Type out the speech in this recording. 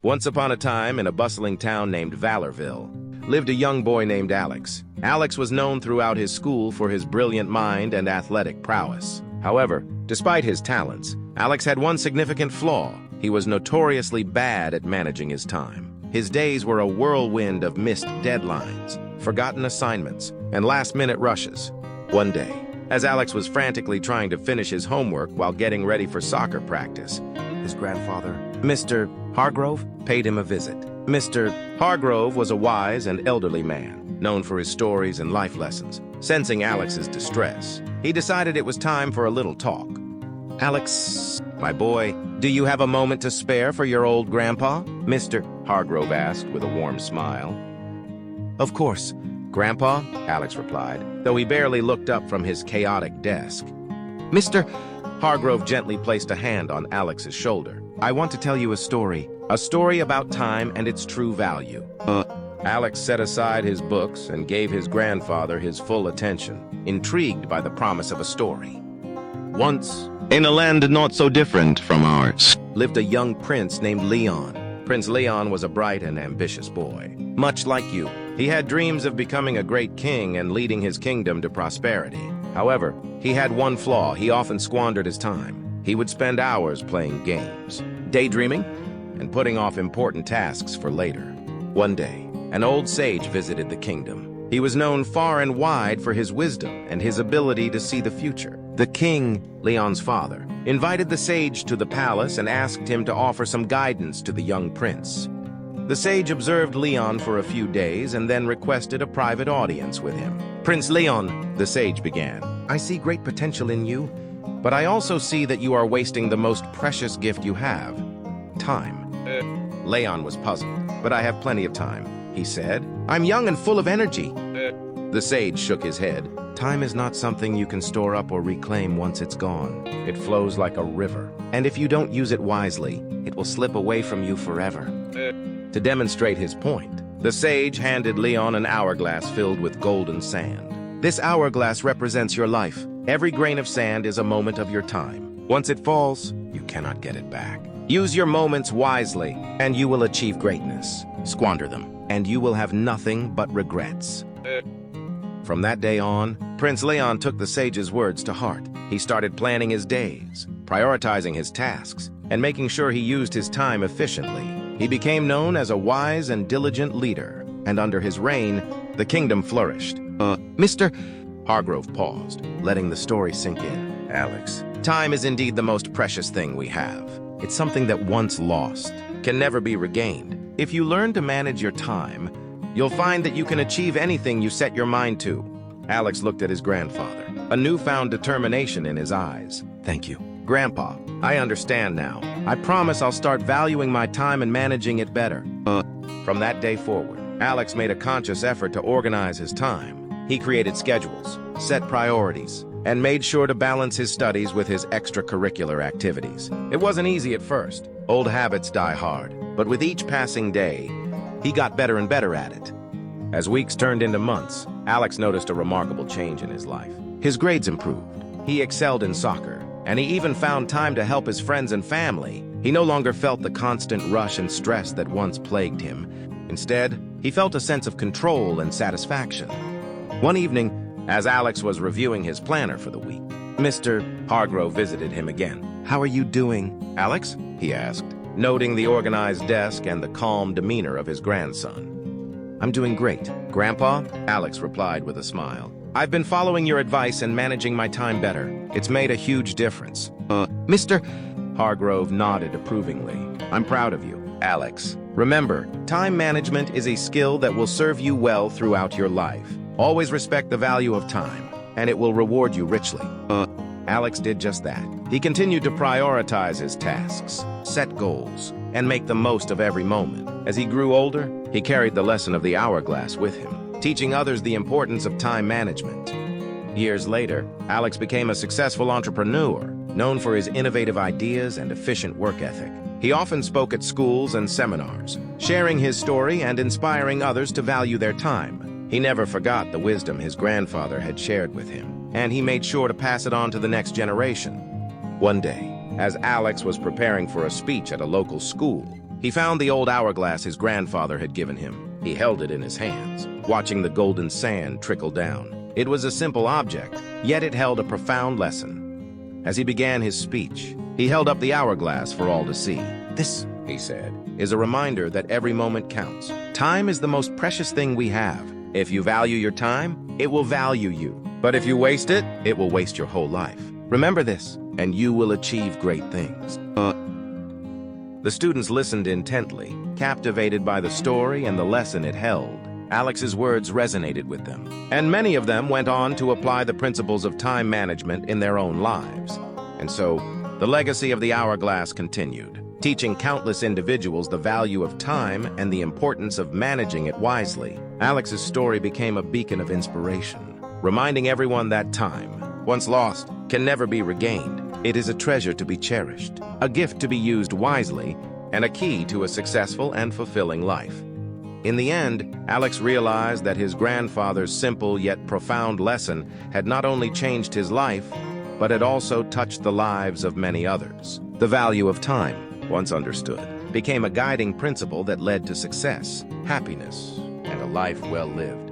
Once upon a time, in a bustling town named Valorville, lived a young boy named Alex. Alex was known throughout his school for his brilliant mind and athletic prowess. However, despite his talents, Alex had one significant flaw. He was notoriously bad at managing his time. His days were a whirlwind of missed deadlines, forgotten assignments, and last-minute rushes. One day, as Alex was frantically trying to finish his homework while getting ready for soccer practice, his grandfather, Mr. Hargrove, paid him a visit. Mr. Hargrove was a wise and elderly man, known for his stories and life lessons. Sensing Alex's distress, he decided it was time for a little talk. "Alex, my boy, do you have a moment to spare for your old grandpa?" Mr. Hargrove asked with a warm smile. "Of course, Grandpa," Alex replied, though he barely looked up from his chaotic desk. Mr. Hargrove gently placed a hand on Alex's shoulder. "I want to tell you a story about time and its true value." Alex set aside his books and gave his grandfather his full attention, intrigued by the promise of a story. Once, in a land not so different from ours, lived a young prince named Leon. Prince Leon was a bright and ambitious boy. Much like you, he had dreams of becoming a great king and leading his kingdom to prosperity. However, he had one flaw. He often squandered his time. He would spend hours playing games, daydreaming, and putting off important tasks for later. One day, an old sage visited the kingdom. He was known far and wide for his wisdom and his ability to see the future. The king, Leon's father, invited the sage to the palace and asked him to offer some guidance to the young prince. The sage observed Leon for a few days and then requested a private audience with him. "Prince Leon," the sage began, "I see great potential in you, but I also see that you are wasting the most precious gift you have, time." Leon was puzzled. "But I have plenty of time," he said. "I'm young and full of energy." The sage shook his head. "Time is not something you can store up or reclaim once it's gone. It flows like a river, and if you don't use it wisely, it will slip away from you forever." To demonstrate his point, the sage handed Leon an hourglass filled with golden sand. "This hourglass represents your life. Every grain of sand is a moment of your time. Once it falls, you cannot get it back. Use your moments wisely, and you will achieve greatness. Squander them, and you will have nothing but regrets." From that day on, Prince Leon took the sage's words to heart. He started planning his days, prioritizing his tasks, and making sure he used his time efficiently. He became known as a wise and diligent leader, and under his reign, the kingdom flourished. Mr. Hargrove paused, letting the story sink in. "Alex, time is indeed the most precious thing we have. It's something that once lost can never be regained. If you learn to manage your time, you'll find that you can achieve anything you set your mind to." Alex looked at his grandfather, a newfound determination in his eyes. "Thank you, Grandpa. I understand now. I promise I'll start valuing my time and managing it better." From that day forward, Alex made a conscious effort to organize his time. He created schedules, set priorities, and made sure to balance his studies with his extracurricular activities. It wasn't easy at first. Old habits die hard, but with each passing day, he got better and better at it. As weeks turned into months, Alex noticed a remarkable change in his life. His grades improved. He excelled in soccer, and he even found time to help his friends and family. He no longer felt the constant rush and stress that once plagued him. Instead, he felt a sense of control and satisfaction. One evening, as Alex was reviewing his planner for the week, Mr. Hargrove visited him again. "How are you doing, Alex?" he asked, noting the organized desk and the calm demeanor of his grandson. "I'm doing great, Grandpa," Alex replied with a smile. "I've been following your advice and managing my time better. It's made a huge difference." Mr. Hargrove nodded approvingly. "I'm proud of you, Alex. Remember, time management is a skill that will serve you well throughout your life. Always respect the value of time, and it will reward you richly." Alex did just that. He continued to prioritize his tasks, set goals, and make the most of every moment. As he grew older, he carried the lesson of the hourglass with him, teaching others the importance of time management. Years later, Alex became a successful entrepreneur, known for his innovative ideas and efficient work ethic. He often spoke at schools and seminars, sharing his story and inspiring others to value their time. He never forgot the wisdom his grandfather had shared with him, and he made sure to pass it on to the next generation. One day, as Alex was preparing for a speech at a local school, He found the old hourglass his grandfather had given him. He held it in his hands, watching the golden sand trickle down. It was a simple object, yet it held a profound lesson. As he began his speech, he held up the hourglass for all to see. "This," he said, "is a reminder that every moment counts. Time is the most precious thing we have. If you value your time, it will value you. But if you waste it, it will waste your whole life. Remember this, and you will achieve great things." The students listened intently, captivated by the story and the lesson it held. Alex's words resonated with them, and many of them went on to apply the principles of time management in their own lives. And so, the legacy of the hourglass continued, teaching countless individuals the value of time and the importance of managing it wisely. Alex's story became a beacon of inspiration, reminding everyone that time, once lost, can never be regained. It is a treasure to be cherished, a gift to be used wisely, and a key to a successful and fulfilling life. In the end, Alex realized that his grandfather's simple yet profound lesson had not only changed his life, but had also touched the lives of many others. The value of time, once understood, became a guiding principle that led to success, happiness, and a life well lived.